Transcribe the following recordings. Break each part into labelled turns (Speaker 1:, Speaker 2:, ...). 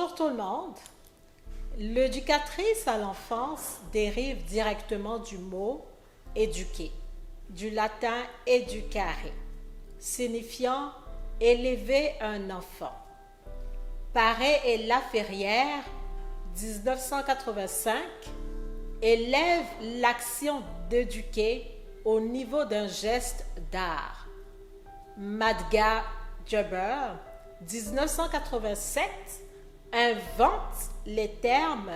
Speaker 1: Bonjour tout le monde. L'éducatrice à l'enfance dérive directement du mot éduquer, du latin educare, signifiant élever un enfant. Paré et Laferrière, 1985, élève l'action d'éduquer au niveau d'un geste d'art. Madga Jabber, 1987, invente les termes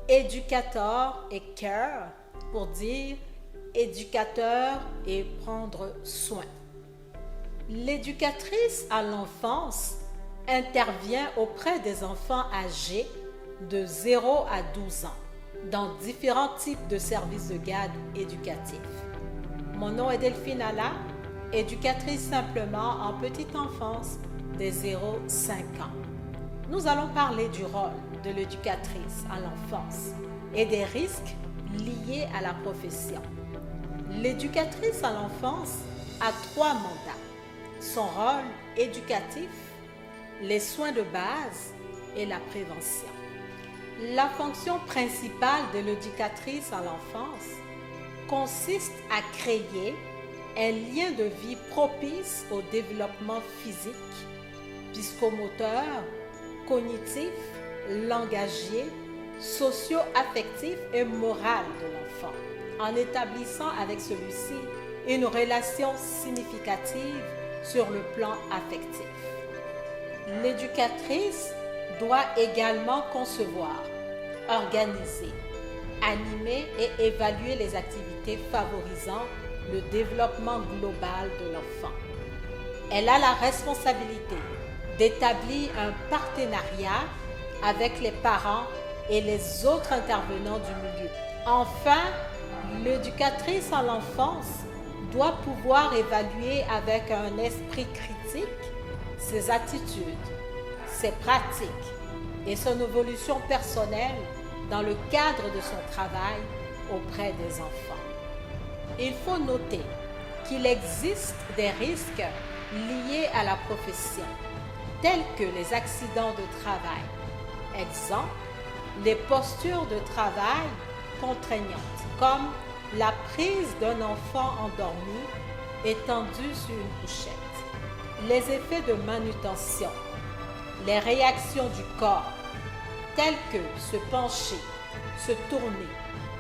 Speaker 1: éducateur et care pour dire éducateur et prendre soin. L'éducatrice à l'enfance intervient auprès des enfants âgés de 0 à 12 ans dans différents types de services de garde éducatifs. Mon nom est Delphine Alla, éducatrice simplement en petite enfance des 0-5 ans. Nous allons parler du rôle de l'éducatrice à l'enfance et des risques liés à la profession. L'éducatrice à l'enfance a 3 mandats: son rôle éducatif, les soins de base et la prévention. La fonction principale de l'éducatrice à l'enfance consiste à créer un lien de vie propice au développement physique, psychomoteur, cognitif, langagier, socio-affectif et moral de l'enfant, en établissant avec celui-ci une relation significative sur le plan affectif. L'éducatrice doit également concevoir, organiser, animer et évaluer les activités favorisant le développement global de l'enfant. Elle a la responsabilité d'établir un partenariat avec les parents et les autres intervenants du milieu. Enfin, l'éducatrice à l'enfance doit pouvoir évaluer avec un esprit critique ses attitudes, ses pratiques et son évolution personnelle dans le cadre de son travail auprès des enfants. Il faut noter qu'il existe des risques liés à la profession, tels que les accidents de travail. Exemple, les postures de travail contraignantes, comme la prise d'un enfant endormi étendu sur une couchette, les effets de manutention, les réactions du corps, telles que se pencher, se tourner,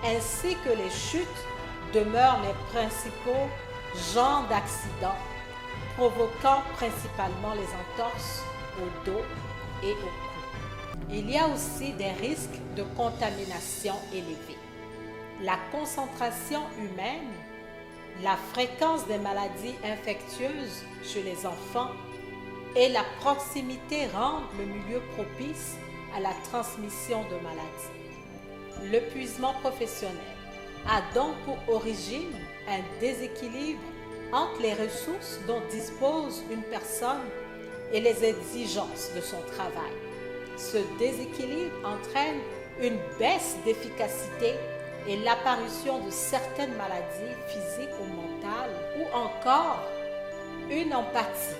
Speaker 1: ainsi que les chutes demeurent les principaux genres d'accidents, provoquant principalement les entorses au dos et au cou. Il y a aussi des risques de contamination élevés. La concentration humaine, la fréquence des maladies infectieuses chez les enfants et la proximité rendent le milieu propice à la transmission de maladies. L'épuisement professionnel a donc pour origine un déséquilibre entre les ressources dont dispose une personne et les exigences de son travail. Ce déséquilibre entraîne une baisse d'efficacité et l'apparition de certaines maladies physiques ou mentales, ou encore une empathie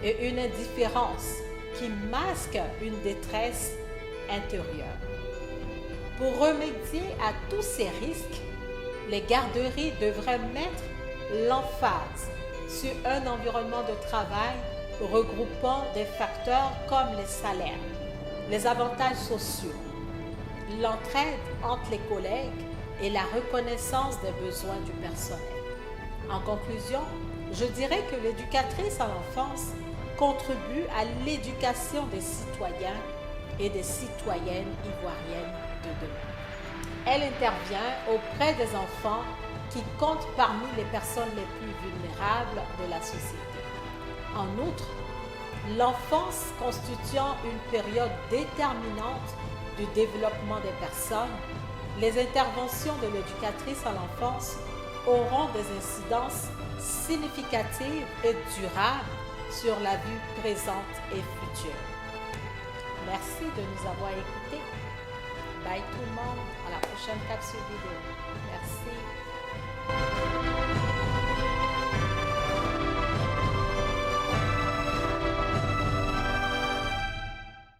Speaker 1: et une indifférence qui masquent une détresse intérieure. Pour remédier à tous ces risques, les garderies devraient mettre l'emphase sur un environnement de travail regroupant des facteurs comme les salaires, les avantages sociaux, l'entraide entre les collègues et la reconnaissance des besoins du personnel. En conclusion, je dirais que l'éducatrice à l'enfance contribue à l'éducation des citoyens et des citoyennes ivoiriennes de demain. Elle intervient auprès des enfants qui comptent parmi les personnes les plus vulnérables de la société. En outre, l'enfance constituant une période déterminante du développement des personnes, les interventions de l'éducatrice à l'enfance auront des incidences significatives et durables sur la vie présente et future. Merci de nous avoir écoutés. Bye tout le monde, à la prochaine capsule vidéo. Merci.